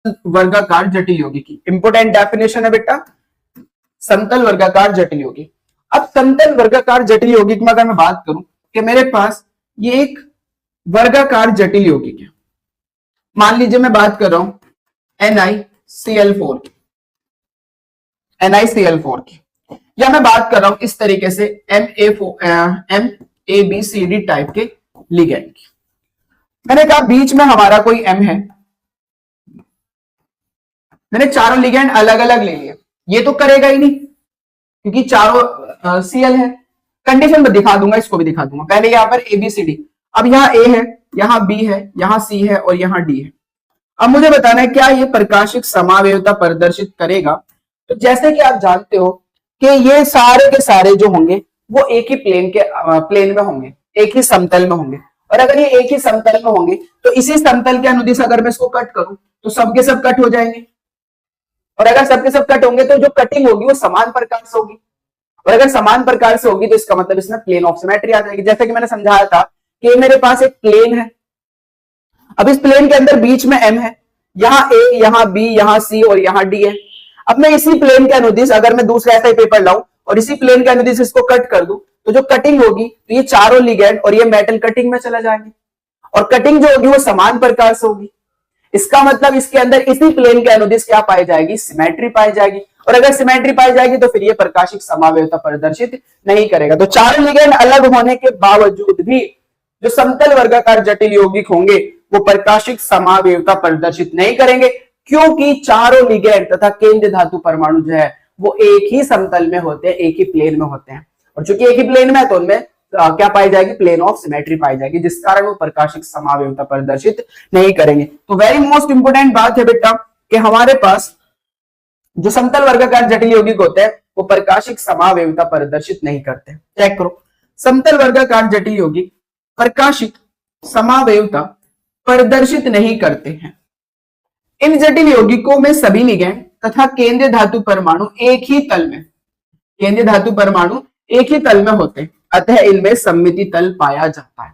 वर्गाकार जटिल यौगिकी। Important definition है बेटा, समतल वर्गाकार जटिल यौगिक। अब समतल वर्गाकार जटिल यौगिक में अगर मैं बात करूं कि मेरे पास ये एक वर्गाकार जटिल यौगिक है, मान लीजिए मैं बात कर रहा हूं NiCl4 की, NiCl4 की, या मैं बात कर रहा हूं इस तरीके से MABCD टाइप के लिगेंड की। मैंने कहा बीच में हमारा कोई M है, मैंने चारों लिगेंड अलग अलग ले लिए, ये तो करेगा ही नहीं क्योंकि चारों Cl है। कंडीशन में दिखा दूंगा, इसको भी दिखा दूंगा। पहले यहां पर ABCD, अब यहां A है, यहां B है, यहां C है और यहां D है। अब मुझे बताना है क्या ये प्रकाशिक समावयवता प्रदर्शित करेगा। तो जैसे कि आप जानते हो कि ये सारे के सारे जो होंगे वो एक ही प्लेन में होंगे, एक ही समतल में होंगे। और अगर ये एक ही समतल में होंगे तो इसी समतल के अनुदिश अगर मैं इसको कट करूं तो सबके सब कट हो जाएंगे। और अगर सबके सब कट होंगे तो जो कटिंग होगी वो समान प्रकार से होगी, और अगर समान प्रकार से होगी तो इसका मतलब इसमें प्लेन ऑफ सिमेट्री आ जाएगी। जैसे कि मैंने समझाया था कि मेरे पास एक प्लेन है, अब इस प्लेन के अंदर बीच में M है, यहां A, यहां B, यहां C और यहां D है। अब मैं इसी प्लेन के अनुदिश अगर मैं दूसरा ऐसा ही पेपर लाऊं और इसी प्लेन के अनुदिश इसको कट कर दूं तो जो कटिंग होगी तो ये चारों लिगेंड और ये मेटल कटिंग में चला जाएंगे, और कटिंग जो होगी वो समान प्रकार से होगी। इसका मतलब इसके अंदर इसी प्लेन के अनुदिश क्या पाई जाएगी, सिमेट्री पाई जाएगी। और अगर सिमेट्री पाई जाएगी तो फिर ये प्रकाशिक समावयवता प्रदर्शित नहीं करेगा। तो चारों लिगेंड अलग होने के बावजूद भी जो समतल वर्गाकार जटिल यौगिक होंगे वो प्रकाशिक समावयवता प्रदर्शित नहीं करेंगे, क्योंकि चारों लिगेंड तथा केंद्र धातु परमाणु जो है वो एक ही समतल में होते हैं, एक ही प्लेन में होते हैं। और चूंकि एक ही प्लेन में है तो उनमें क्या पाई जाएगी, प्लेन ऑफ सिमेट्री पाई जाएगी, जिस कारण वो प्रकाशिक समावयवता प्रदर्शित नहीं करेंगे। तो वेरी मोस्ट इंपोर्टेंट बात है बेटा कि हमारे पास जो समतल वर्गाकार जटिल यौगिक होते हैं वो प्रकाशिक समावयवता प्रदर्शित नहीं करते। चेक करो, समतल वर्गाकार जटिल यौगिक प्रकाशिक समावयवता प्रदर्शित नहीं करते हैं। इन जटिल यौगिकों में सभी लिगेंड तथा केंद्रीय धातु परमाणु एक ही तल में, केंद्रीय धातु परमाणु एक ही तल में होते हैं, अतः इनमें सममिति तल पाया जाता है।